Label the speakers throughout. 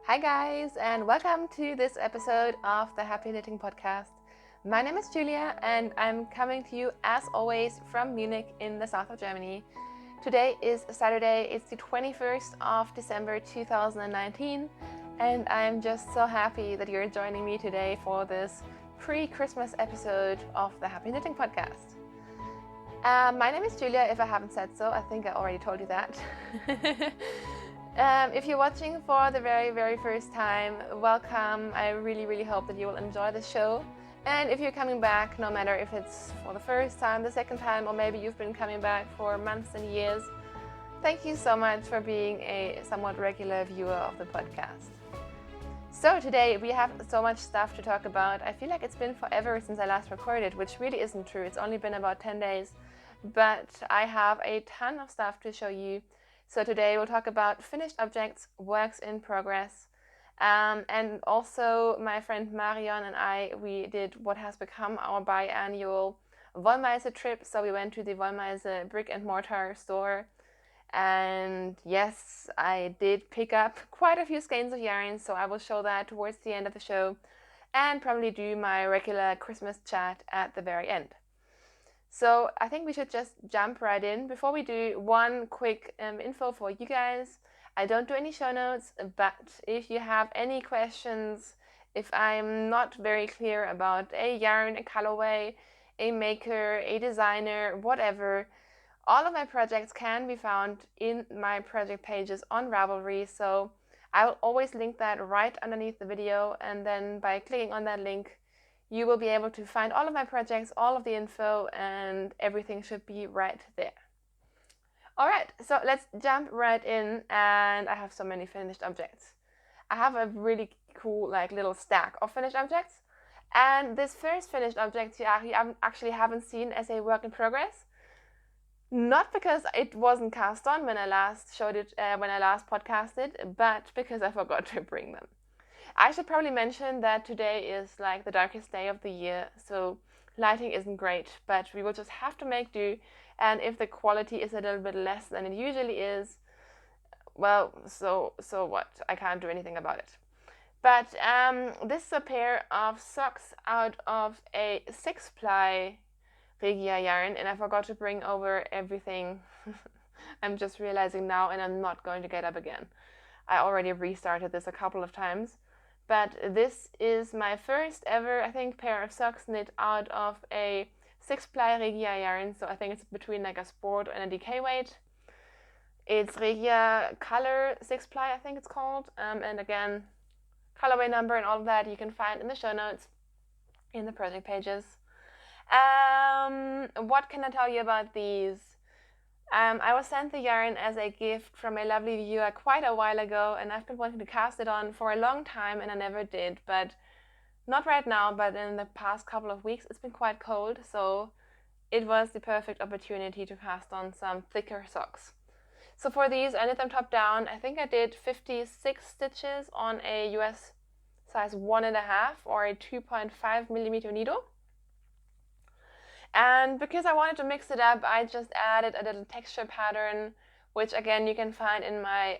Speaker 1: Hi guys, and welcome to this episode of the Happy Knitting Podcast. My name is Julia and I'm coming to you as always from Munich in the south of Germany. Today is Saturday, it's the 21st of December 2019, and I'm just so happy that you're joining me today for this pre-Christmas episode of the Happy Knitting Podcast. My name is Julia, if I haven't said so. I think I already told you that. If you're watching for the very first time, welcome. I really hope that you will enjoy the show. And if you're coming back, no matter if it's for the first time, the second time, or maybe you've been coming back for months and years, thank you so much for being a somewhat regular viewer of the podcast. So today we have so much stuff to talk about. I feel like it's been forever since I last recorded, which really isn't true. It's only been about 10 days, but I have a ton of stuff to show you. So today we'll talk about finished objects, works in progress, and also my friend Marion and I, we did what has become our biannual Wollmeise trip. So we went to the Wollmeise brick and mortar store, and yes, I did pick up quite a few skeins of yarn, so I will show that towards the end of the show and probably do my regular Christmas chat at the very end. So I think we should just jump right in. Before we do, one quick info for you guys. I don't do any show notes, but if you have any questions, if I'm not very clear about a yarn, a colorway, a maker, a designer, whatever, all of my projects can be found in my project pages on Ravelry. So I will always link that right underneath the video, and then by clicking on that link, you will be able to find all of my projects, all of the info, and everything should be right there. All right, so let's jump right in, and I have so many finished objects. I have a really cool little stack of finished objects, and this first finished object you actually haven't seen as a work in progress. Not because it wasn't cast on when I last showed it, when I last podcasted, but because I forgot to bring them. I should probably mention that today is the darkest day of the year, so lighting isn't great, but we will just have to make do, and if the quality is a little bit less than it usually is, well, so what? I can't do anything about it. But this is a pair of socks out of a 6-ply Regia yarn, and I forgot to bring over everything. I'm just realizing now, and I'm not going to get up again. I already restarted this a couple of times. But this is my first ever, I think, pair of socks knit out of a 6-ply Regia yarn. So I think it's between a sport and a DK weight. It's Regia Color 6-ply, I think it's called. And again, colorway number and all of that you can find in the show notes in the project pages. What can I tell you about these? I was sent the yarn as a gift from a lovely viewer quite a while ago, and I've been wanting to cast it on for a long time, and I never did. But not right now, but in the past couple of weeks it's been quite cold, so it was the perfect opportunity to cast on some thicker socks. So for these, I knit them top down. I think I did 56 stitches on a US size 1.5 or a 2.5 millimeter needle. And because I wanted to mix it up, I just added a little texture pattern, which again you can find in my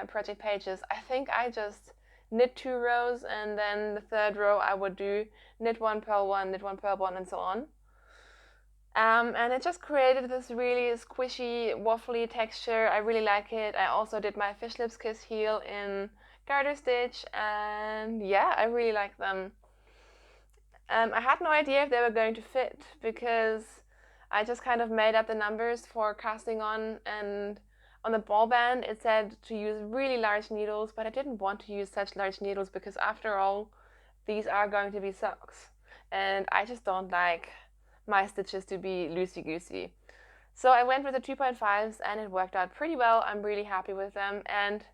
Speaker 1: project pages. I think I just knit 2 rows, and then the third row I would do knit 1, purl 1, knit 1, purl 1, and so on. And it just created this really squishy, waffly texture. I really like it. I also did my fish lips kiss heel in garter stitch, and yeah, I really like them. I had no idea if they were going to fit, because I just kind of made up the numbers for casting on, and on the ball band it said to use really large needles, but I didn't want to use such large needles because after all, these are going to be socks, and I just don't like my stitches to be loosey-goosey. So I went with the 2.5s, and it worked out pretty well. I'm really happy with them, and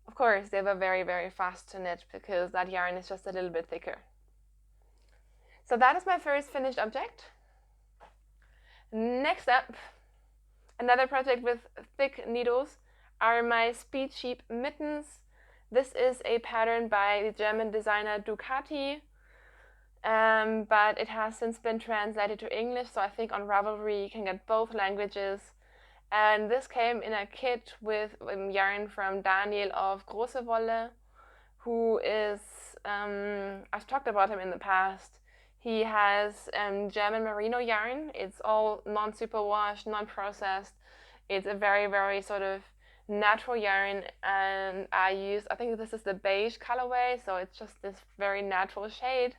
Speaker 1: of course they were very fast to knit because that yarn is just a little bit thicker. So that is my first finished object. Next up, another project with thick needles are my Speed Sheep mittens. This is a pattern by the German designer Ducati, but it has since been translated to English, so I think on Ravelry you can get both languages. And this came in a kit with yarn from Daniel of Große Wolle, who is, I've talked about him in the past. He has German merino yarn. It's all non-superwash, non-processed. It's a very, very sort of natural yarn, and I think this is the beige colorway, so it's just this very natural shade.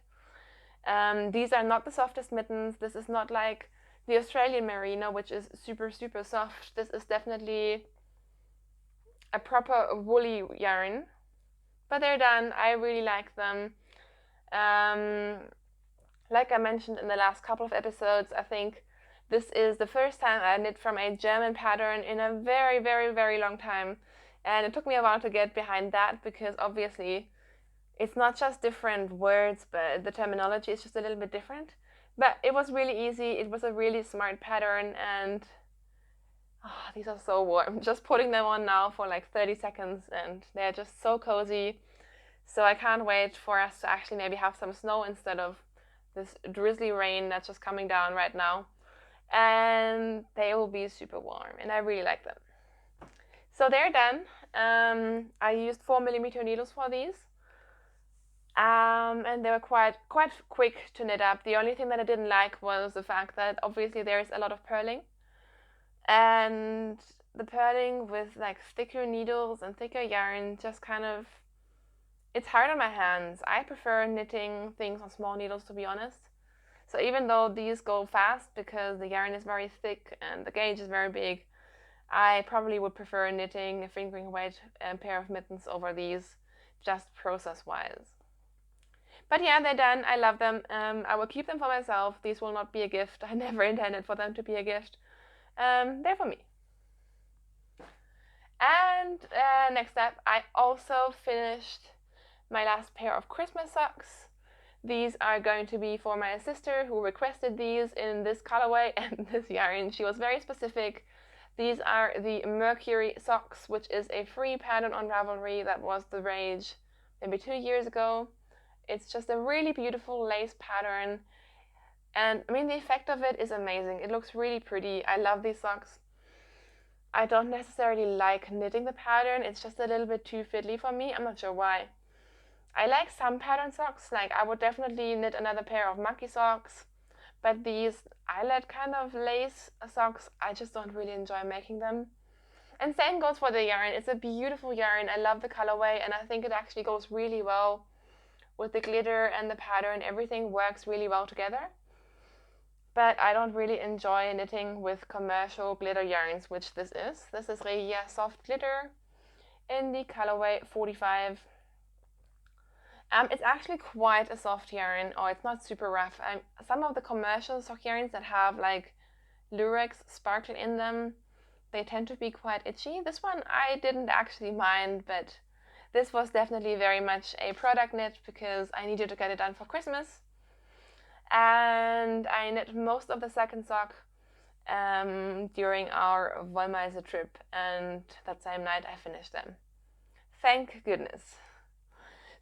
Speaker 1: These are not the softest mittens. This is not like the Australian merino, which is super, super soft. This is definitely a proper woolly yarn. But they're done. I really like them. Like I mentioned in the last couple of episodes, I think this is the first time I knit from a German pattern in a very, very, very long time. And it took me a while to get behind that because obviously it's not just different words, but the terminology is just a little bit different. But it was really easy. It was a really smart pattern, and these are so warm. Just putting them on now for like 30 seconds, and they're just so cozy. So I can't wait for us to actually maybe have some snow instead of this drizzly rain that's just coming down right now. And they will be super warm, and I really like them. So they're done. I used 4mm needles for these. And they were quite quick to knit up. The only thing that I didn't like was the fact that obviously there's a lot of purling, and the purling with like thicker needles and thicker yarn just kind of, it's hard on my hands. I prefer knitting things on small needles, to be honest. So even though these go fast because the yarn is very thick and the gauge is very big, I probably would prefer knitting a fingering weight pair of mittens over these, just process-wise. But yeah, they're done. I love them. I will keep them for myself. These will not be a gift. I never intended for them to be a gift. They're for me. And next up, I also finished my last pair of Christmas socks. These are going to be for my sister, who requested these in this colorway and this yarn. She was very specific. These are the Mercury socks, which is a free pattern on Ravelry that was the rage maybe 2 years ago. It's just a really beautiful lace pattern, and I mean the effect of it is amazing. It looks really pretty. I love these socks. I don't necessarily like knitting the pattern. It's just a little bit too fiddly for me. I'm not sure why. I like some pattern socks. Like I would definitely knit another pair of monkey socks, but these eyelet kind of lace socks, I just don't really enjoy making them. And same goes for the yarn. It's a beautiful yarn. I love the colorway, and I think it actually goes really well with the glitter and the pattern. Everything works really well together. But I don't really enjoy knitting with commercial glitter yarns, which this is. This is Regia Soft Glitter in the colorway 45. It's actually quite a soft yarn, or it's not super rough. Some of the commercial sock yarns that have like lurex sparkle in them, they tend to be quite itchy. This one I didn't actually mind, but this was definitely very much a product knit because I needed to get it done for Christmas. And I knit most of the second sock during our Wollmeise trip, and that same night I finished them. Thank goodness.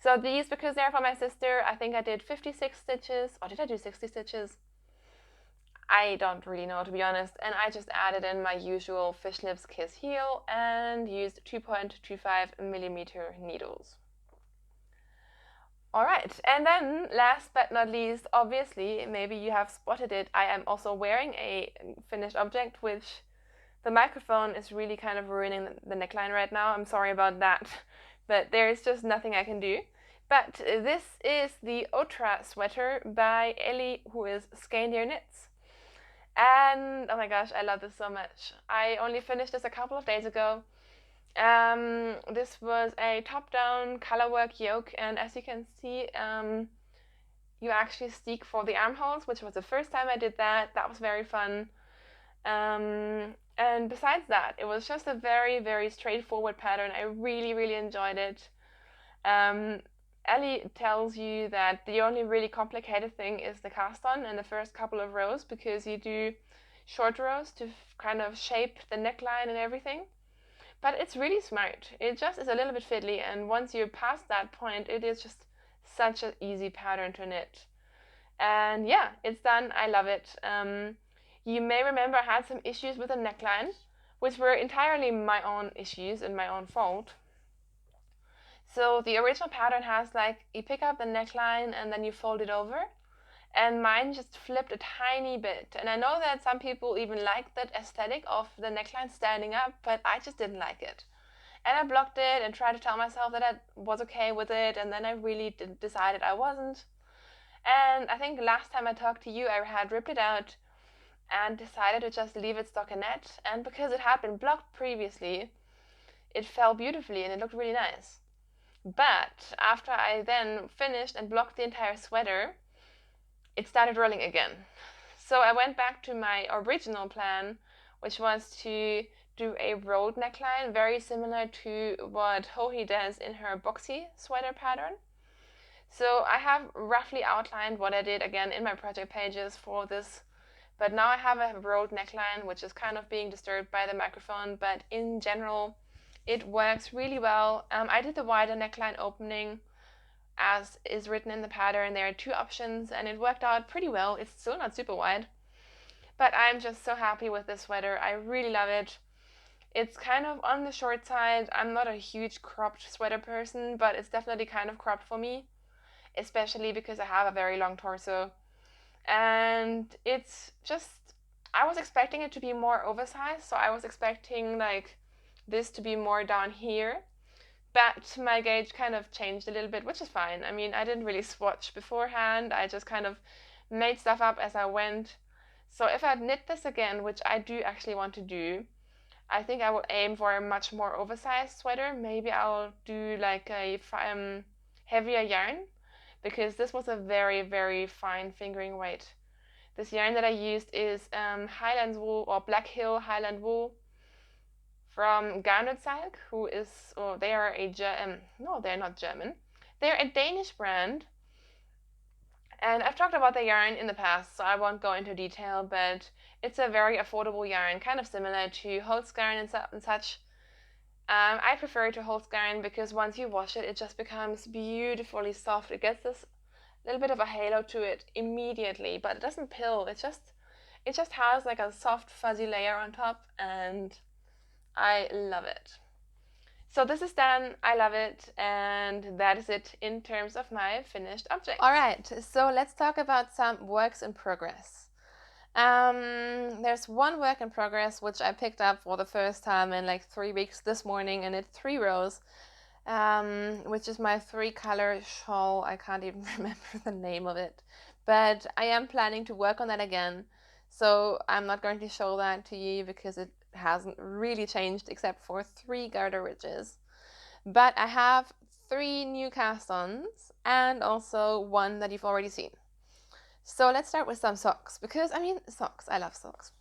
Speaker 1: So these, because they're for my sister, I think I did 56 stitches, or did I do 60 stitches? I don't really know, to be honest, and I just added in my usual Fish Lips Kiss heel and used 2.25mm needles. Alright, and then last but not least, obviously, maybe you have spotted it, I am also wearing a finished object, which the microphone is really kind of ruining the neckline right now. I'm sorry about that, but there is just nothing I can do. But this is the Otra sweater by Ellie, who is Skandir Knits. And oh my gosh, I love this so much. I only finished this a couple of days ago. This was a top-down colorwork yoke, and as you can see, you actually steek for the armholes, which was the first time I did that. That was very fun. And besides that, it was just a very, very straightforward pattern. I really, really enjoyed it. Ellie tells you that the only really complicated thing is the cast on in the first couple of rows, because you do short rows to kind of shape the neckline and everything. But it's really smart. It just is a little bit fiddly, and once you're past that point, it is just such an easy pattern to knit. And yeah, it's done. I love it. You may remember I had some issues with the neckline, which were entirely my own issues and my own fault. So the original pattern has like, you pick up the neckline and then you fold it over. And mine just flipped a tiny bit. And I know that some people even like that aesthetic of the neckline standing up, but I just didn't like it. And I blocked it and tried to tell myself that I was okay with it, and then I really decided I wasn't. And I think last time I talked to you, I had ripped it out and decided to just leave it stockinette. And because it had been blocked previously, it fell beautifully and it looked really nice. But after I then finished and blocked the entire sweater, it started rolling again. So I went back to my original plan, which was to do a rolled neckline, very similar to what Hohi does in her boxy sweater pattern. So I have roughly outlined what I did again in my project pages for this, but now I have a rolled neckline, which is kind of being disturbed by the microphone, but in general, it works really well. I did the wider neckline opening as is written in the pattern. There are 2 options and it worked out pretty well. It's still not super wide, but I'm just so happy with this sweater. I really love it. It's kind of on the short side. I'm not a huge cropped sweater person, but it's definitely kind of cropped for me, especially because I have a very long torso. And it's just, I was expecting it to be more oversized, so I was expecting like this to be more down here, but my gauge kind of changed a little bit, which is fine. I mean, I didn't really swatch beforehand. I just kind of made stuff up as I went. So if I knit this again, which I do actually want to do, I think I will aim for a much more oversized sweater. Maybe I'll do like a heavier yarn, because this was a very, very fine fingering weight. This yarn that I used is Highland wool, or Black Hill Highland wool, from Garnet Silk, who is, or they are a no, they're not German. They're a Danish brand, and I've talked about the yarn in the past, so I won't go into detail, but it's a very affordable yarn, kind of similar to Holzgarn and such. I prefer to Holzgarn because once you wash it, it just becomes beautifully soft. It gets this little bit of a halo to it immediately, but it doesn't pill. It just has like a soft fuzzy layer on top, and I love it. So this is done, I love it, and that is it in terms of my finished object. All right, so let's talk about some works in progress. There's one work in progress which I picked up for the first time in like 3 weeks this morning, and it's 3 rows, which is my 3-color shawl. I can't even remember the name of it, but I am planning to work on that again. So I'm not going to show that to you because it hasn't really changed except for 3 garter ridges. But I have 3 new cast-ons and also 1 that you've already seen. So let's start with some socks, because I mean, socks, I love socks.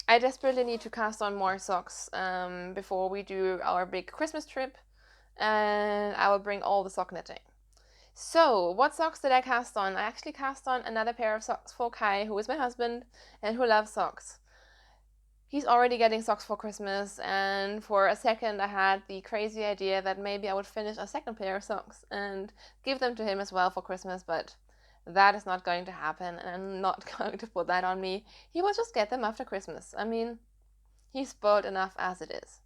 Speaker 1: I desperately need to cast on more socks before we do our big Christmas trip, and I will bring all the sock knitting. So what socks did I cast on? I actually cast on another pair of socks for Kai, who is my husband and who loves socks. He's already getting socks for Christmas, and for a second I had the crazy idea that maybe I would finish a second pair of socks and give them to him as well for Christmas, but that is not going to happen, and I'm not going to put that on me. He will just get them after Christmas. I mean, he's spoiled enough as it is.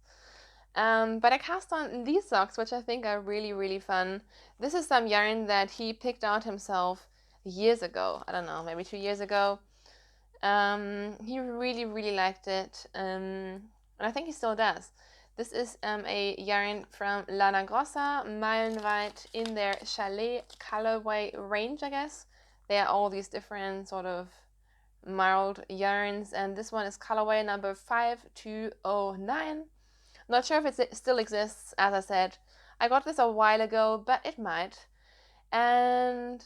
Speaker 1: But I cast on these socks, which I think are really, really fun. This is some yarn that he picked out himself years ago. I don't know, maybe 2 years ago. He really, really liked it, and I think he still does. This is a yarn from Lana Grossa, Meilenweit, in their Chalet colorway range, I guess. They are all these different sort of mild yarns, and this one is colorway number 5209. Not sure if it still exists, as I said. I got this a while ago, but it might. And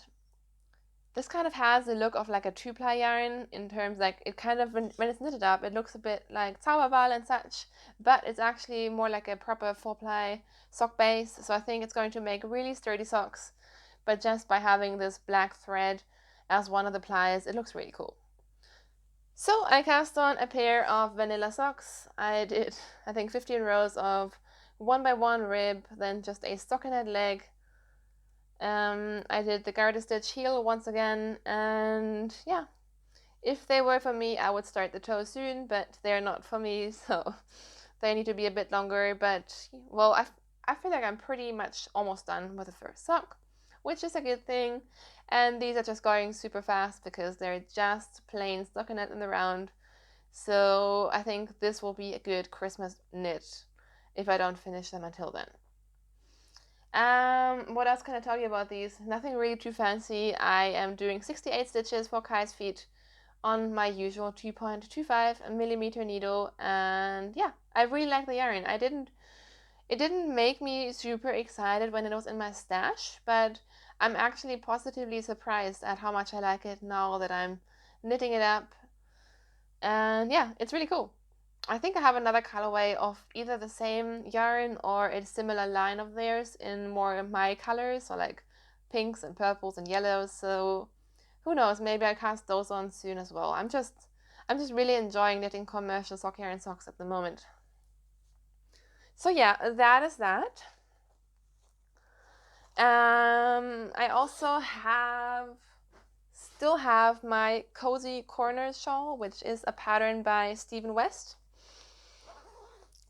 Speaker 1: this kind of has the look of like a 2-ply yarn, in terms like it kind of, when it's knitted up, it looks a bit like Zauberball and such, but it's actually more like a proper 4-ply sock base. So I think it's going to make really sturdy socks, but just by having this black thread as one of the plies, it looks really cool. So I cast on a pair of vanilla socks. I did, I think, 15 rows of 1x1 rib, then just a stockinette leg. I did the garter stitch heel once again, and yeah, if they were for me, I would start the toes soon, but they're not for me, so they need to be a bit longer. But well, I feel like I'm pretty much almost done with the first sock, which is a good thing. And these are just going super fast because they're just plain stockinette in the round. So I think this will be a good Christmas knit if I don't finish them until then. What else can I tell you about these? Nothing really too fancy. I am doing 68 stitches for Kai's feet on my usual 2.25 millimeter needle, and yeah, I really like the yarn. It didn't make me super excited when it was in my stash, but I'm actually positively surprised at how much I like it now that I'm knitting it up. And yeah, it's really cool. I think I have another colorway of either the same yarn or a similar line of theirs in more my colors, so like pinks and purples and yellows. So who knows, maybe I cast those on soon as well. I'm just really enjoying knitting commercial sock yarn socks at the moment. So yeah, that is that. I also still have my Cozy Corners shawl, which is a pattern by Stephen West.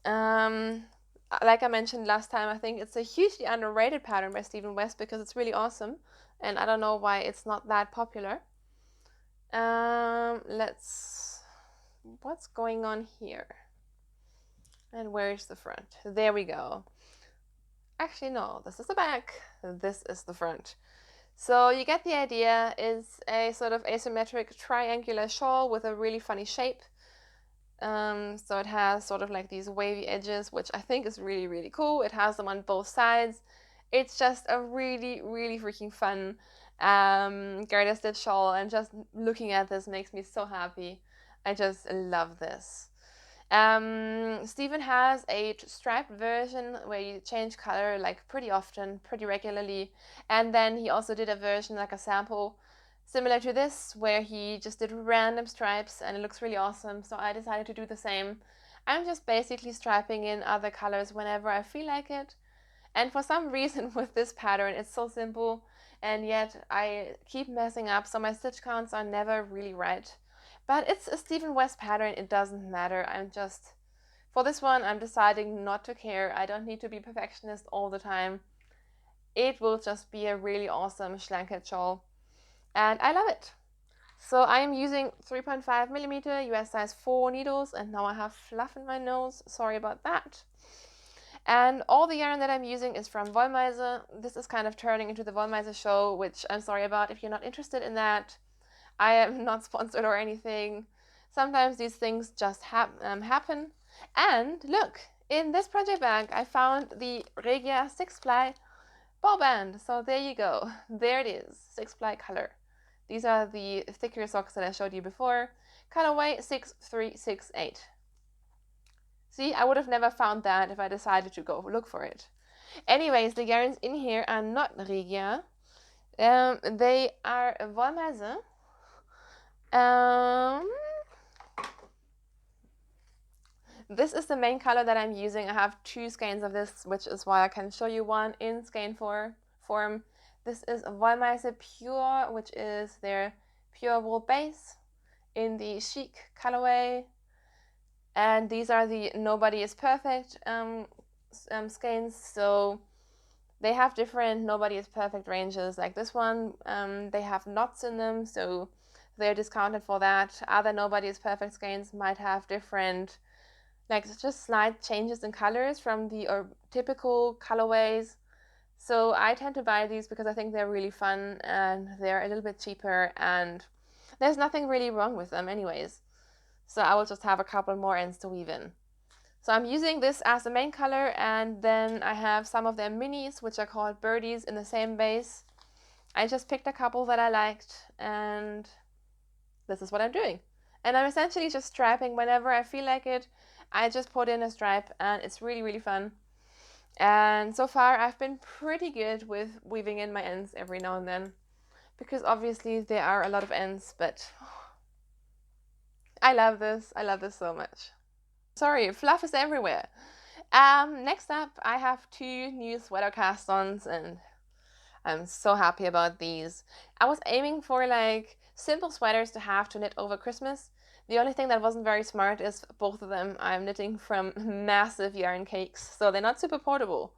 Speaker 1: Like I mentioned last time, I think it's a hugely underrated pattern by Stephen West because it's really awesome, and I don't know why it's not that popular. What's going on here? And where's the front? There we go. Actually, no, this is the back. This is the front. So you get the idea. It's a sort of asymmetric triangular shawl with a really funny shape. So it has sort of like these wavy edges, which I think is really, really cool. It has them on both sides. It's just a really, really freaking fun garter stitch shawl, and just looking at this makes me so happy. I just love this. Stephen has a striped version where you change color like pretty often, pretty regularly, and then he also did a version, like a sample similar to this, where he just did random stripes, and it looks really awesome. So I decided to do the same. I'm just basically striping in other colors whenever I feel like it. And for some reason with this pattern, it's so simple, and yet I keep messing up, so my stitch counts are never really right. But it's a Stephen West pattern, it doesn't matter. For this one, I'm deciding not to care. I don't need to be perfectionist all the time. It will just be a really awesome schlanket shawl, and I love it. So I am using 3.5 millimeter US size 4 needles, and now I have fluff in my nose. Sorry about that. And all the yarn that I'm using is from Wollmeise. This is kind of turning into the Wollmeise show, which I'm sorry about if you're not interested in that. I am not sponsored or anything. Sometimes these things just happen. And look, in this project bag, I found the Regia 6-ply ball band. So there you go. There it is, 6-ply color. These are the thicker socks that I showed you before. Colorway 6368. See, I would have never found that if I decided to go look for it. Anyways, the yarns in here are not Regia. They are Wollmeise. This is the main color that I'm using. I have 2 skeins of this, which is why I can show you one in skein form. This is Wollmeise Pure, which is their pure wool base in the chic colorway. And these are the Nobody is Perfect skeins. So they have different Nobody is Perfect ranges. Like this one, they have knots in them, so they're discounted for that. Other Nobody is Perfect skeins might have different, like just slight changes in colors from the typical colorways. So I tend to buy these because I think they're really fun and they're a little bit cheaper, and there's nothing really wrong with them anyways. So I will just have a couple more ends to weave in. So I'm using this as the main color, and then I have some of their minis, which are called birdies, in the same base. I just picked a couple that I liked, and this is what I'm doing. And I'm essentially just striping whenever I feel like it. I just put in a stripe, and it's really, really fun. And so far, I've been pretty good with weaving in my ends every now and then, because obviously there are a lot of ends, but I love this. I love this so much. Sorry, fluff is everywhere. Next up, I have 2 new sweater cast-ons, and I'm so happy about these. I was aiming for like simple sweaters to have to knit over Christmas. The only thing that wasn't very smart is both of them I'm knitting from massive yarn cakes, so they're not super portable.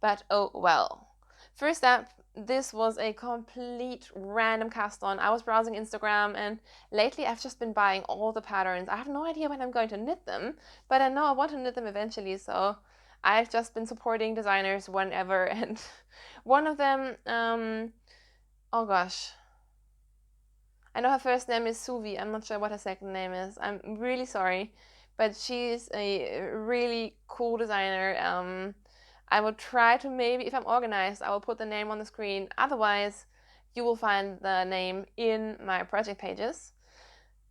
Speaker 1: but oh well. First up, this was a complete random cast on. I was browsing Instagram, and lately I've just been buying all the patterns. I have no idea when I'm going to knit them, but I know I want to knit them eventually, so I've just been supporting designers whenever. And one of them, oh gosh, I know her first name is Suvi. I'm not sure what her second name is. I'm really sorry, but she's a really cool designer. I will try to, maybe if I'm organized, I will put the name on the screen. Otherwise, you will find the name in my project pages.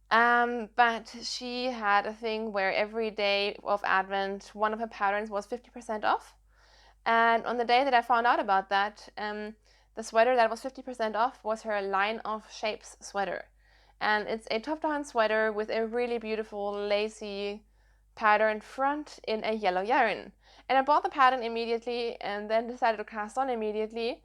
Speaker 1: But she had a thing where every day of Advent, one of her patterns was 50% off. And on the day that I found out about that, the sweater that was 50% off was her Line of Shapes sweater. And it's a top-down sweater with a really beautiful lacy pattern front in a yellow yarn. And I bought the pattern immediately and then decided to cast on immediately.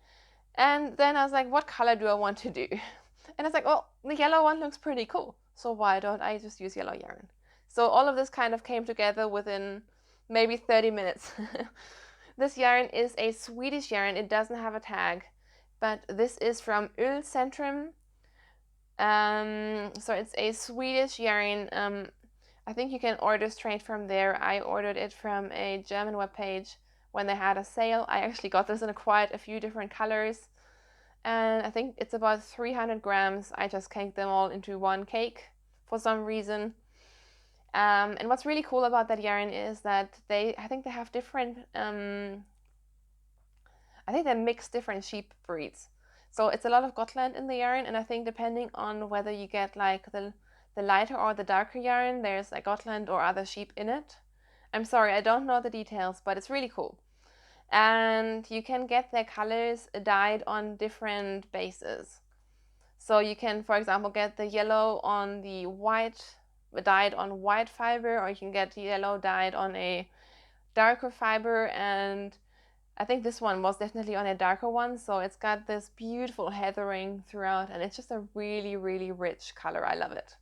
Speaker 1: And then I was like, what color do I want to do? And I was like, well, the yellow one looks pretty cool, so why don't I just use yellow yarn? So all of this kind of came together within maybe 30 minutes. This yarn is a Swedish yarn. It doesn't have a tag, but this is from Ullcentrum. So it's a Swedish yarn. I think you can order straight from there. I ordered it from a German webpage when they had a sale. I actually got this in quite a few different colors. And I think it's about 300 grams. I just caked them all into one cake for some reason. And what's really cool about that yarn is that I think they have different, I think they mix different sheep breeds. So it's a lot of Gotland in the yarn, and I think depending on whether you get like the lighter or the darker yarn, there's a Gotland or other sheep in it. I'm sorry, I don't know the details, but it's really cool. And you can get their colors dyed on different bases. So you can, for example, get the yellow on the white, dyed on white fiber, or you can get yellow dyed on a darker fiber. And I think this one was definitely on a darker one, so it's got this beautiful heathering throughout, and it's just a really, really rich color. I love it.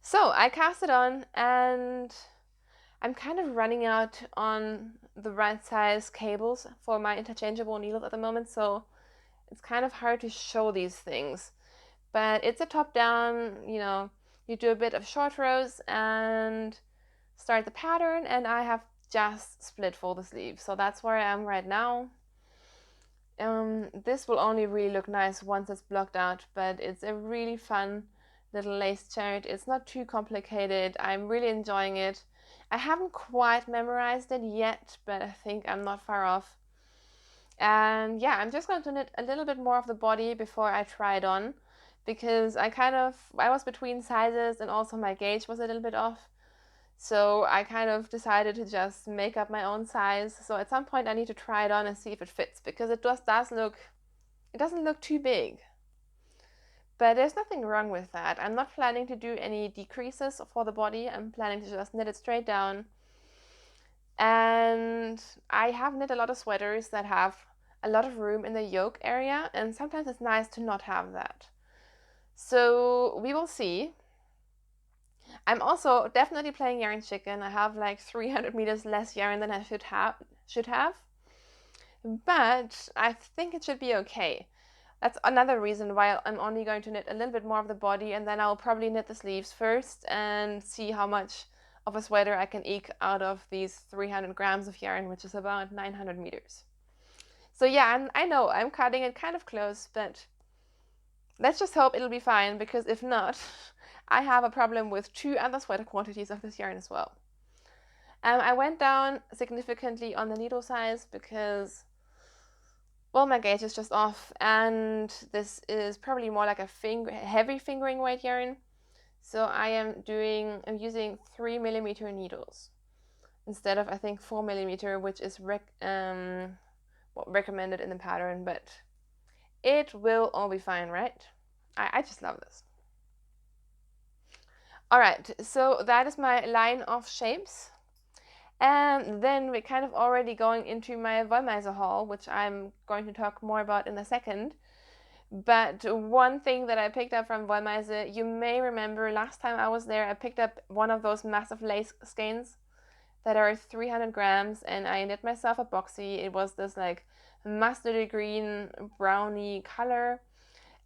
Speaker 1: So I cast it on, and I'm kind of running out on the right size cables for my interchangeable needles at the moment, so it's kind of hard to show these things. But it's a top down, you do a bit of short rows and start the pattern, and I have just split for the sleeve. So that's where I am right now. This will only really look nice once it's blocked out, but it's a really fun little lace chart. It's not too complicated. I'm really enjoying it. I haven't quite memorized it yet, but I think I'm not far off. And yeah, I'm just going to knit a little bit more of the body before I try it on, because I was between sizes, and also my gauge was a little bit off. So I kind of decided to just make up my own size. So at some point I need to try it on and see if it fits, because it doesn't look too big. But there's nothing wrong with that. I'm not planning to do any decreases for the body. I'm planning to just knit it straight down. And I have knit a lot of sweaters that have a lot of room in the yoke area, and sometimes it's nice to not have that. So we will see. I'm also definitely playing yarn chicken. I have like 300 meters less yarn than I should have. But I think it should be okay. That's another reason why I'm only going to knit a little bit more of the body, and then I'll probably knit the sleeves first and see how much of a sweater I can eke out of these 300 grams of yarn, which is about 900 meters. So yeah, I know I'm cutting it kind of close, but let's just hope it'll be fine, because if not, I have a problem with 2 other sweater quantities of this yarn as well. I went down significantly on the needle size because, well, my gauge is just off, and this is probably more like a heavy fingering weight yarn. So I'm using 3mm needles instead of, I think, 4mm, which is recommended in the pattern, but it will all be fine, right? I just love this. All right, so that is my line of shapes. And then we're kind of already going into my Wollmeise haul, which I'm going to talk more about in a second. But one thing that I picked up from Wollmeise, you may remember last time I was there, I picked up one of those massive lace skeins. that are 300 grams, and I knit myself a boxy. It was this like mustardy green brownie color,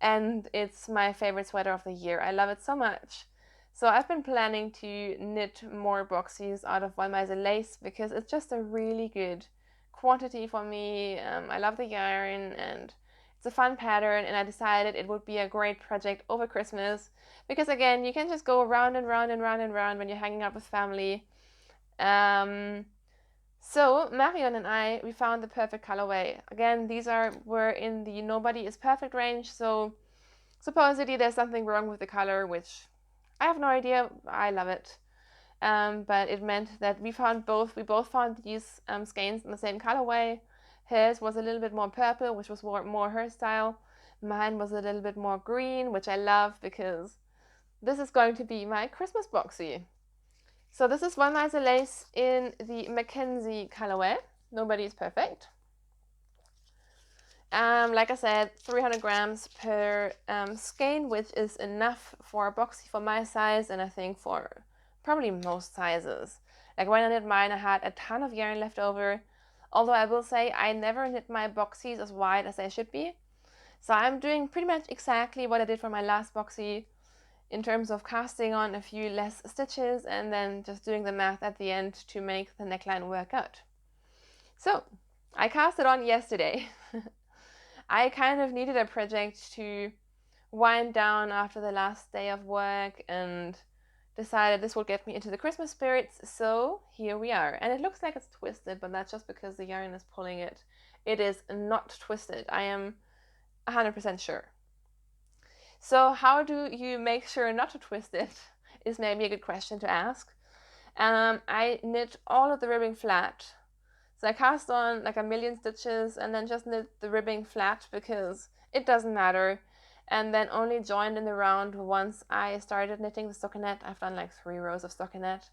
Speaker 1: and it's my favorite sweater of the year. I love it so much. So I've been planning to knit more boxies out of Wollmeise lace because it's just a really good quantity for me. I love the yarn and it's a fun pattern, and I decided it would be a great project over Christmas because again, you can just go round and round and round and round when you're hanging out with family. So Marion and I, we found the perfect colorway. Again, were in the nobody is perfect range, so supposedly there's something wrong with the color, which I have no idea. I love it. But it meant that we both found these skeins in the same colorway. Hers was a little bit more purple, which was more her style. Mine was a little bit more green, which I love because this is going to be my Christmas boxy. So this is Wollmeise lace in the Mackenzie colorway. Nobody is perfect. Like I said, 300 grams per skein, which is enough for a boxy for my size, and I think for probably most sizes. Like when I knit mine, I had a ton of yarn left over. Although I will say I never knit my boxies as wide as they should be. So I'm doing pretty much exactly what I did for my last boxy in terms of casting on a few less stitches and then just doing the math at the end to make the neckline work out. So I cast it on yesterday. I kind of needed a project to wind down after the last day of work and decided this would get me into the Christmas spirits, so here we are. And it looks like it's twisted, but that's just because the yarn is pulling it. It is not twisted, I am 100% sure. So how do you make sure not to twist it is maybe a good question to ask. I knit all of the ribbing flat. So I cast on like a million stitches and then just knit the ribbing flat because it doesn't matter. And then only joined in the round once I started knitting the stockinette. I've done like 3 rows of stockinette.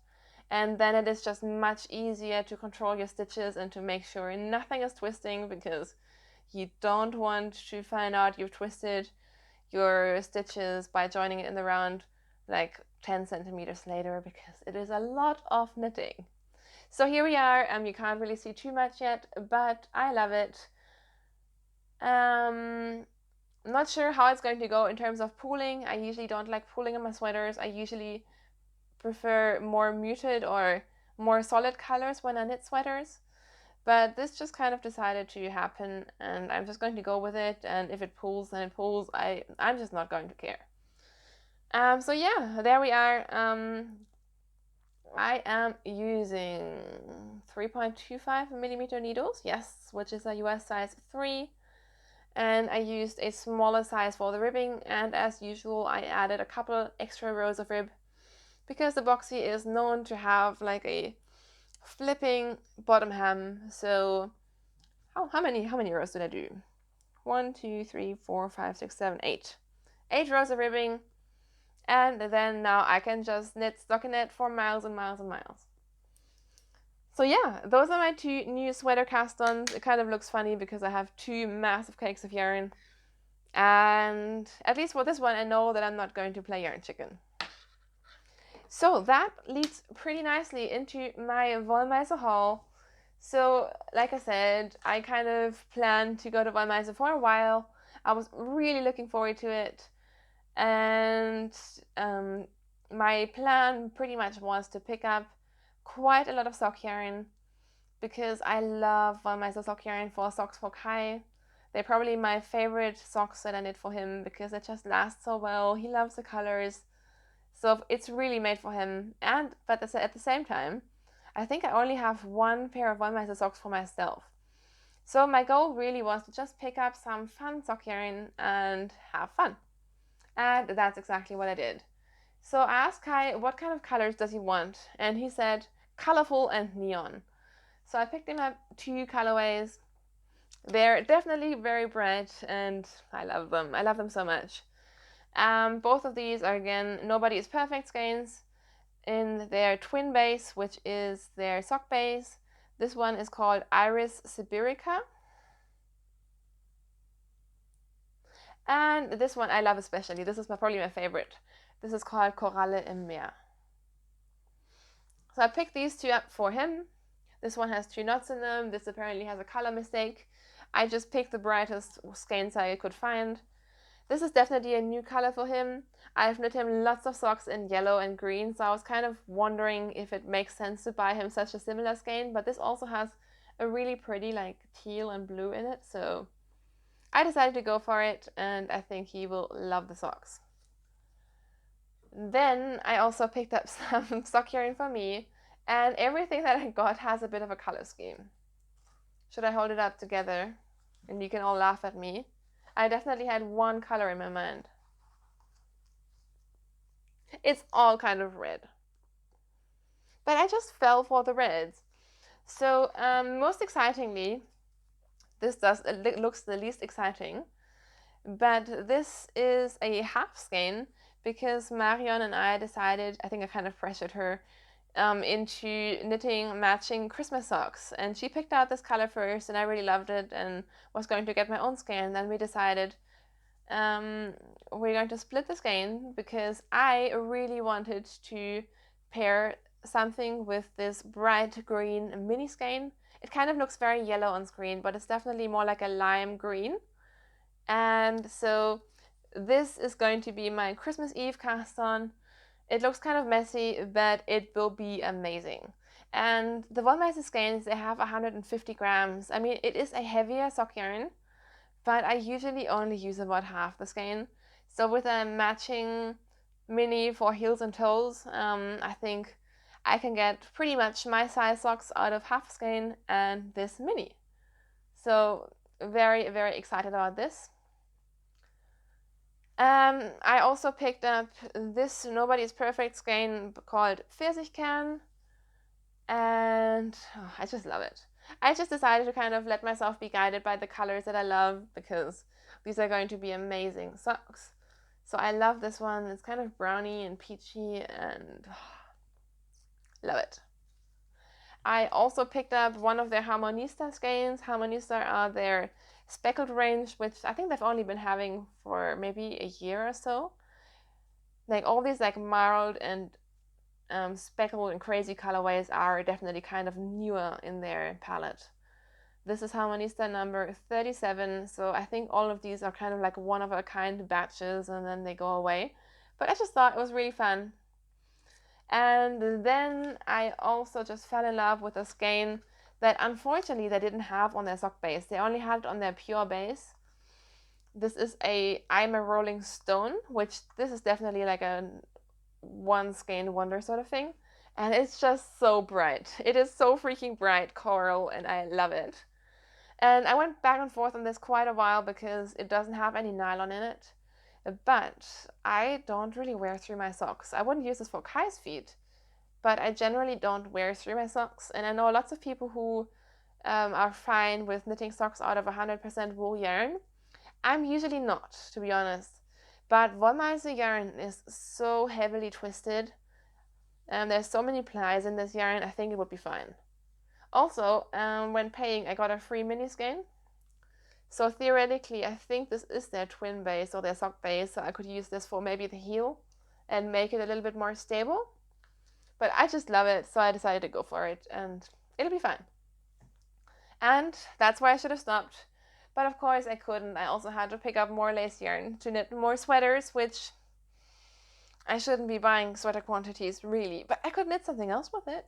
Speaker 1: And then it is just much easier to control your stitches and to make sure nothing is twisting because you don't want to find out you've twisted your stitches by joining it in the round like 10 centimeters later because it is a lot of knitting. So here we are. You can't really see too much yet, but I love it. I'm not sure how it's going to go in terms of pooling. I usually don't like pooling on my sweaters. I usually prefer more muted or more solid colors when I knit sweaters. But this just kind of decided to happen, and I'm just going to go with it. And if it pulls, then it pulls. I'm just not going to care. So yeah, there we are. I am using 3.25 millimeter needles, yes, which is a US size 3. And I used a smaller size for the ribbing, and as usual, I added a couple extra rows of rib because the boxy is known to have like a flipping bottom hem. So how many rows did I do? 1, 2, 3, 4, 5, 6, 7, 8. 8 rows of ribbing. And then now I can just knit stockinette for miles and miles and miles. So yeah, those are my 2 new sweater cast-ons. It kind of looks funny because I have 2 massive cakes of yarn. And at least for this one, I know that I'm not going to play yarn chicken. So that leads pretty nicely into my Wollmeise haul. So like I said, I kind of planned to go to Wollmeise for a while. I was really looking forward to it. And my plan pretty much was to pick up quite a lot of sock yarn because I love Wollmeise sock yarn for socks for Kai. They're probably my favorite socks that I knit for him because they just last so well. He loves the colors. So it's really made for him. But at the same time, I think I only have 1 pair of Wollmeise socks for myself. So my goal really was to just pick up some fun sock yarn and have fun. And that's exactly what I did. So I asked Kai what kind of colors does he want, and he said colorful and neon. So I picked him up 2 colorways. They're definitely very bright, and I love them. I love them so much. Both of these are, again, Nobody is Perfect skeins in their twin base, which is their sock base. This one is called Iris Sibirica. And this one I love especially. This is probably my favorite. This is called Koralle im Meer. So I picked these two up for him. This one has 2 knots in them. This apparently has a color mistake. I just picked the brightest skeins I could find. This is definitely a new color for him. I've knit him lots of socks in yellow and green, so I was kind of wondering if it makes sense to buy him such a similar skein, but this also has a really pretty like teal and blue in it, so I decided to go for it, and I think he will love the socks. Then I also picked up some sock yarn for me, and everything that I got has a bit of a color scheme. Should I hold it up together? And you can all laugh at me. I definitely had one color in my mind. It's all kind of red. But I just fell for the reds. So most excitingly, this looks the least exciting, but this is a half skein because Marion and I decided, I think I kind of pressured her into knitting matching Christmas socks, and she picked out this color first and I really loved it and was going to get my own skein. Then we decided we're going to split the skein because I really wanted to pair something with this bright green mini skein. It kind of looks very yellow on screen, but it's definitely more like a lime green. And so this is going to be my Christmas Eve cast on. It looks kind of messy, but it will be amazing. And the Wollmeise skeins, they have 150 grams. I mean, it is a heavier sock yarn, but I usually only use about half the skein. So with a matching mini for heels and toes, I think I can get pretty much my size socks out of half skein and this mini. So very, very excited about this. I also picked up this Nobody's Perfect skein called Pfirsichkern, and I just love it. I just decided to kind of let myself be guided by the colors that I love because these are going to be amazing socks. So I love this one. It's kind of browny and peachy and love it. I also picked up one of their Harmonista skeins. Harmonista are their speckled range, which I think they've only been having for maybe a year or so. Like all these like marled and speckled and crazy colorways are definitely kind of newer in their palette. This is Harmonista number 37, so I think all of these are kind of like one-of-a-kind batches and then they go away. But I just thought it was really fun. And then I also just fell in love with a skein that unfortunately they didn't have on their sock base. They only had it on their pure base. This is a I'm a Rolling Stone, which this is definitely like a one skein wonder sort of thing. And it's just so bright. It is so freaking bright coral and I love it. And I went back and forth on this quite a while because it doesn't have any nylon in it. But I don't really wear through my socks. I wouldn't use this for Kai's feet, but I generally don't wear through my socks. And I know lots of people who are fine with knitting socks out of 100% wool yarn. I'm usually not, to be honest. But Wollmeise yarn is so heavily twisted. There's so many plies in this yarn, I think it would be fine. Also, when paying, I got a free mini skein. So theoretically, I think this is their twin base or their sock base, so I could use this for maybe the heel and make it a little bit more stable. But I just love it, so I decided to go for it, and it'll be fine. And that's where I should have stopped. But of course I couldn't. I also had to pick up more lace yarn to knit more sweaters, which I shouldn't be buying sweater quantities really, but I could knit something else with it.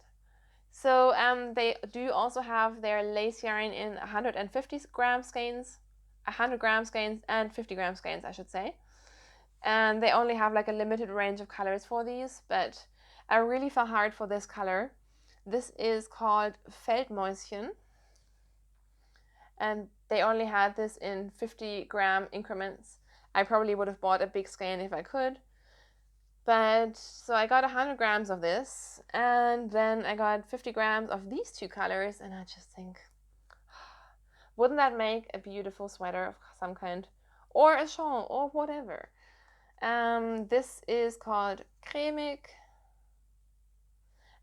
Speaker 1: So they do also have their lace yarn in 150 gram skeins, 100 gram skeins, and 50 gram skeins, I should say. And they only have like a limited range of colors for these, but I really fell hard for this color. This is called Feldmäuschen, and they only had this in 50 gram increments. I probably would have bought a big skein if I could. But so I got 100 grams of this, and then I got 50 grams of these two colors, and I just think, wouldn't that make a beautiful sweater of some kind? Or a shawl, or whatever. This is called Cremig,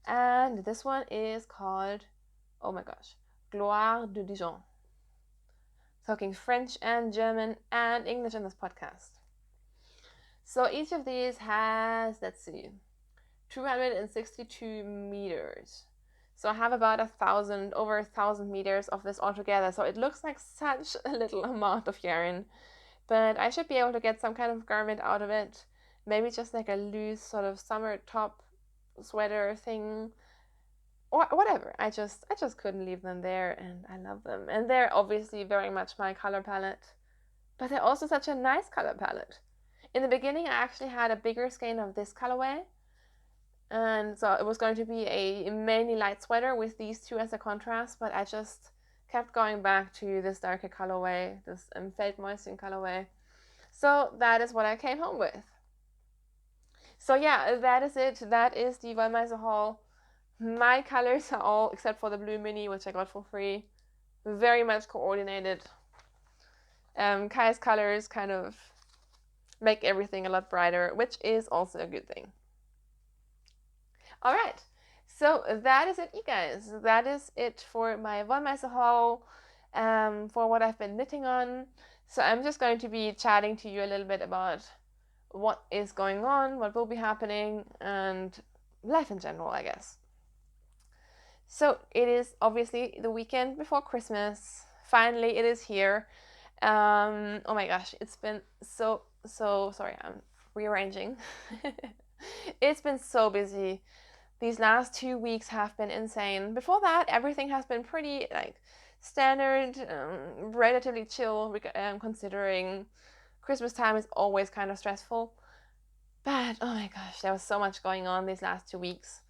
Speaker 1: and this one is called, oh my gosh, Gloire de Dijon. Talking French and German and English in this podcast. So each of these has, let's see, 262 meters. So I have about over 1,000 meters of this altogether. So it looks like such a little amount of yarn, but I should be able to get some kind of garment out of it. Maybe just like a loose sort of summer top sweater thing or whatever. I just couldn't leave them there, and I love them. And they're obviously very much my color palette, but they're also such a nice color palette. In the beginning, I actually had a bigger skein of this colorway, and so it was going to be a mainly light sweater with these two as a contrast, but I just kept going back to this darker colorway, this Felt Moisten colorway. So that is what I came home with. So yeah, that is it. That is the Wollmeise haul. My colors are all, except for the blue mini, which I got for free, very much coordinated. Kai's colors kind of make everything a lot brighter, which is also a good thing. All right, so that is it, you guys. That is it for my Wollmeise haul, for what I've been knitting on. So I'm just going to be chatting to you a little bit about what is going on, what will be happening, and life in general, I guess. So it is obviously the weekend before Christmas. Finally, it is here. Oh my gosh, it's been so sorry, I'm rearranging. It's been so busy. These last 2 weeks have been insane. Before that, everything has been pretty like standard, relatively chill, considering Christmas time is always kind of stressful. But oh my gosh, there was so much going on these last 2 weeks.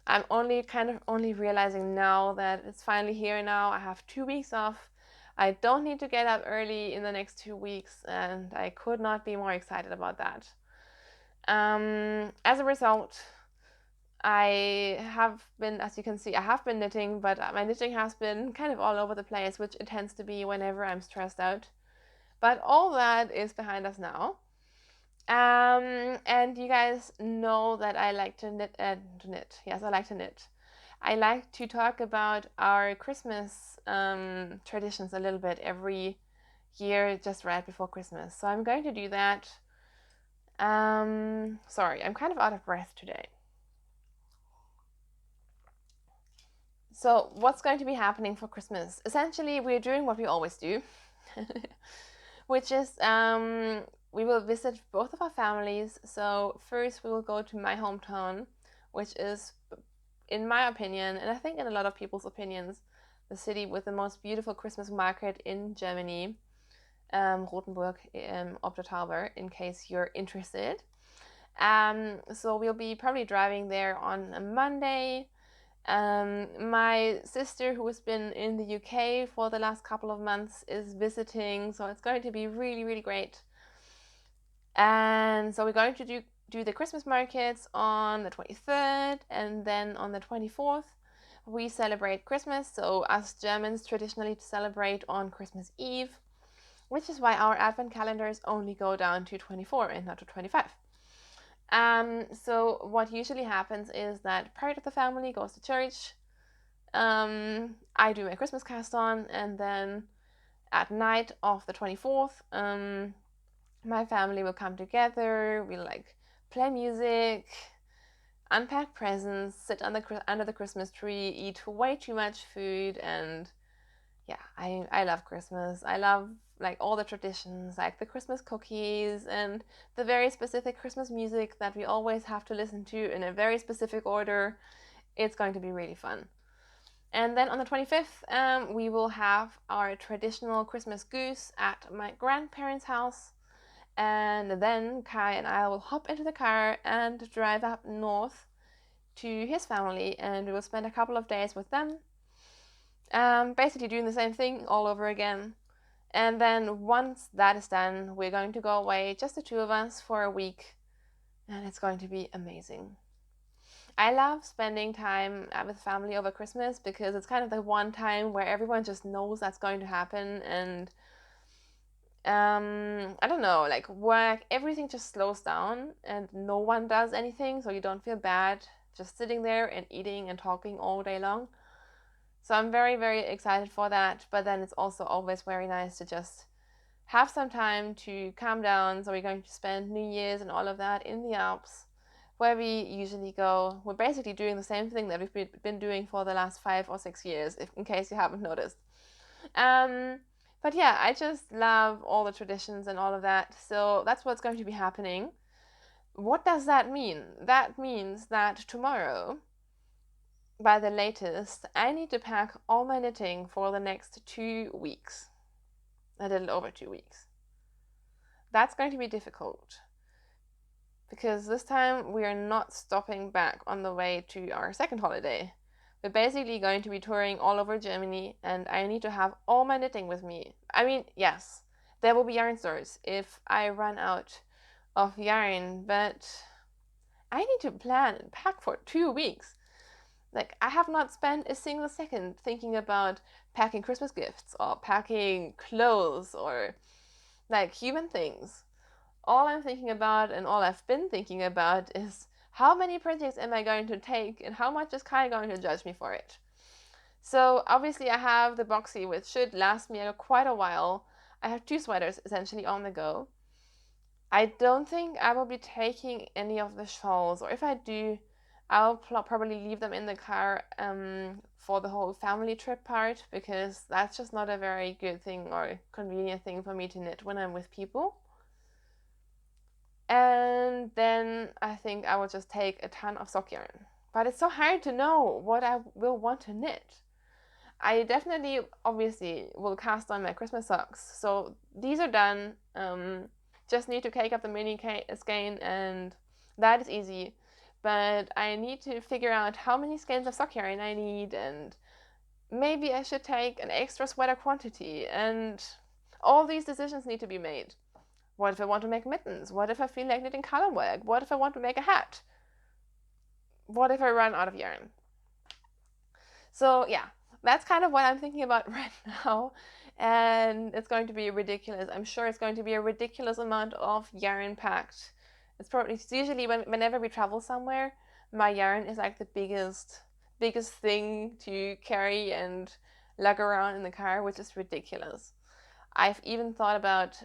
Speaker 1: I'm only realizing now that it's finally here now. I have 2 weeks off. I don't need to get up early in the next 2 weeks, and I could not be more excited about that. As a result, I have been, as you can see, I have been knitting, but my knitting has been kind of all over the place, which it tends to be whenever I'm stressed out. But all that is behind us now. And you guys know that I like to knit. Yes, I like to knit. I like to talk about our Christmas traditions a little bit every year, just right before Christmas. So I'm going to do that. Sorry, I'm kind of out of breath today. So what's going to be happening for Christmas? Essentially, we're doing what we always do, which is we will visit both of our families. So first we will go to my hometown, which is, in my opinion, and I think in a lot of people's opinions, the city with the most beautiful Christmas market in Germany, Rothenburg ob der Tauber, in case you're interested. So we'll be probably driving there on a Monday. My sister, who has been in the UK for the last couple of months, is visiting, so it's going to be really, really great. And so we're going to do the Christmas markets on the 23rd, and then on the 24th we celebrate Christmas. So us Germans traditionally celebrate on Christmas Eve, which is why our advent calendars only go down to 24 and not to 25. So what usually happens is that part of the family goes to church. I do my Christmas cast on, and then at night of the 24th, my family will come together. We'll like play music, unpack presents, sit under the Christmas tree, eat way too much food, and yeah, I love Christmas. I love like all the traditions, like the Christmas cookies and the very specific Christmas music that we always have to listen to in a very specific order. It's going to be really fun. And then on the 25th, we will have our traditional Christmas goose at my grandparents' house. And then Kai and I will hop into the car and drive up north to his family, and we will spend a couple of days with them. Basically doing the same thing all over again. And then once that is done, we're going to go away, just the two of us, for a week, and it's going to be amazing. I love spending time with family over Christmas because it's kind of the one time where everyone just knows that's going to happen, and I don't know, like work, everything just slows down and no one does anything, so you don't feel bad just sitting there and eating and talking all day long. So I'm very, very excited for that. But then it's also always very nice to just have some time to calm down. So we're going to spend New Year's and all of that in the Alps where we usually go. We're basically doing the same thing that we've been doing for the last 5 or 6 years, in case you haven't noticed. But yeah, I just love all the traditions and all of that. So that's what's going to be happening. What does that mean? That means that tomorrow, by the latest, I need to pack all my knitting for the next 2 weeks. A little over 2 weeks. That's going to be difficult, because this time we are not stopping back on the way to our second holiday. We're basically going to be touring all over Germany, and I need to have all my knitting with me. I mean, yes, there will be yarn stores if I run out of yarn, but I need to plan and pack for 2 weeks. Like, I have not spent a single second thinking about packing Christmas gifts or packing clothes or like human things. All I'm thinking about, and all I've been thinking about, is how many projects am I going to take and how much is Kai going to judge me for it. So obviously I have the boxy, which should last me quite a while. I have 2 sweaters essentially on the go. I don't think I will be taking any of the shawls, or if I do, I'll probably leave them in the car for the whole family trip part, because that's just not a very good thing or convenient thing for me to knit when I'm with people. And then I think I will just take a ton of sock yarn. But it's so hard to know what I will want to knit. I definitely, obviously, will cast on my Christmas socks. So these are done. Just need to cake up the mini skein, and that is easy. But I need to figure out how many skeins of sock yarn I need, and maybe I should take an extra sweater quantity, and all these decisions need to be made. What if I want to make mittens? What if I feel like knitting color work? What if I want to make a hat? What if I run out of yarn? So yeah, that's kind of what I'm thinking about right now. And it's going to be ridiculous. I'm sure it's going to be a ridiculous amount of yarn packed. It's usually whenever we travel somewhere, my yarn is like the biggest thing to carry and lug around in the car, which is ridiculous. I've even thought about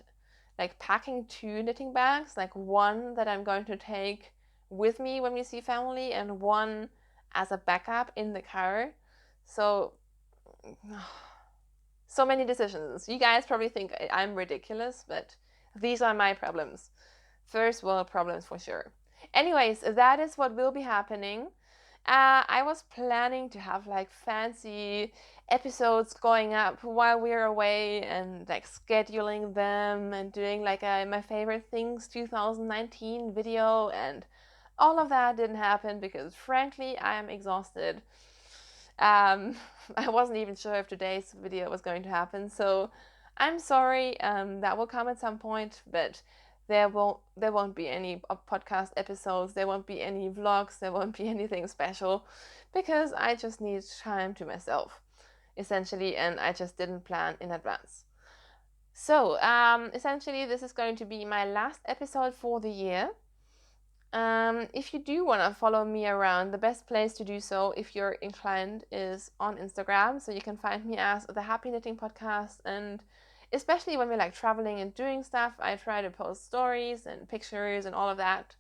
Speaker 1: like packing 2 knitting bags, like one that I'm going to take with me when we see family and one as a backup in the car. So many decisions. You guys probably think I'm ridiculous, but these are my problems. First world problems for sure. Anyways, that is what will be happening. I was planning to have like fancy episodes going up while we're away, and like scheduling them and doing like a my favorite things 2019 video, and all of that didn't happen because frankly I am exhausted. I wasn't even sure if today's video was going to happen, so I'm sorry. That will come at some point, but there won't be any podcast episodes, there won't be any vlogs, there won't be anything special, because I just need time to myself, essentially, and I just didn't plan in advance. So essentially this is going to be my last episode for the year. If you do want to follow me around, the best place to do so, if you're inclined, is on Instagram. So you can find me as The Happy Knitting Podcast, and especially when we're like traveling and doing stuff, I try to post stories and pictures and all of that.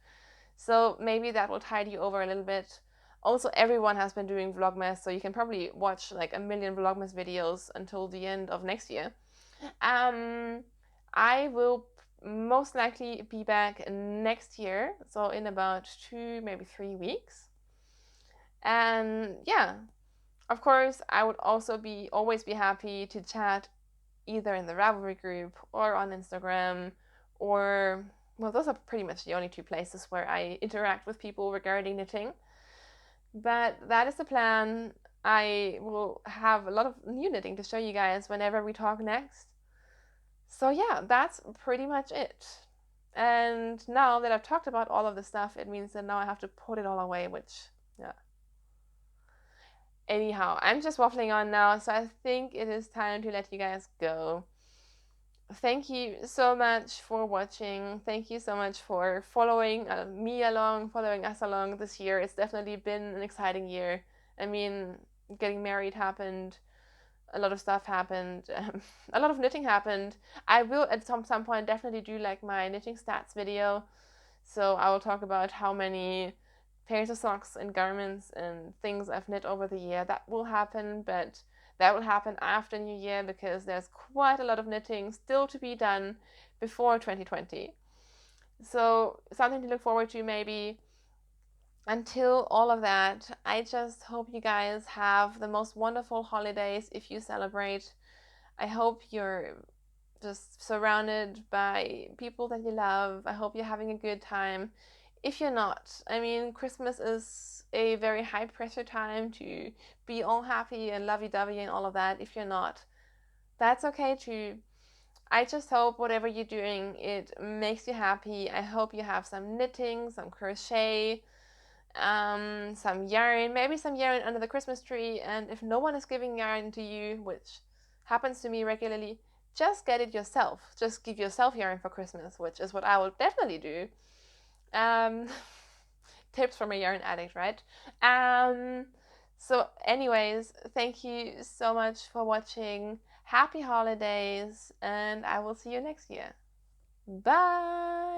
Speaker 1: So maybe that will tide you over a little bit. Also, everyone has been doing Vlogmas, so you can probably watch like a million Vlogmas videos until the end of next year. I will most likely be back next year, so in about 2, maybe 3 weeks. And yeah, of course, I would also always be happy to chat either in the Ravelry group or on Instagram, or, well, those are pretty much the only 2 places where I interact with people regarding knitting. But that is the plan. I will have a lot of new knitting to show you guys whenever we talk next. So yeah, that's pretty much it. And now that I've talked about all of this stuff, it means that now I have to put it all away, which, yeah. Anyhow, I'm just waffling on now, so I think it is time to let you guys go. Thank you so much for watching. Thank you so much for following me along, following us along this year. It's definitely been an exciting year. I mean, getting married happened. A lot of stuff happened. A lot of knitting happened. I will at some point definitely do like my knitting stats video. So I will talk about how many pairs of socks and garments and things I've knit over the year. That will happen, but that will happen after New Year because there's quite a lot of knitting still to be done before 2020. So something to look forward to maybe. Until all of that, I just hope you guys have the most wonderful holidays if you celebrate. I hope you're just surrounded by people that you love. I hope you're having a good time. If you're not, I mean, Christmas is a very high pressure time to be all happy and lovey dovey and all of that. If you're not, that's okay too. I just hope whatever you're doing, it makes you happy. I hope you have some knitting, some crochet, some yarn, maybe some yarn under the Christmas tree. And if no one is giving yarn to you, which happens to me regularly, just get it yourself. Just give yourself yarn for Christmas, which is what I will definitely do. Um, tips from a yarn addict, right? So anyways, thank you so much for watching. Happy holidays, and I will see you next year. Bye!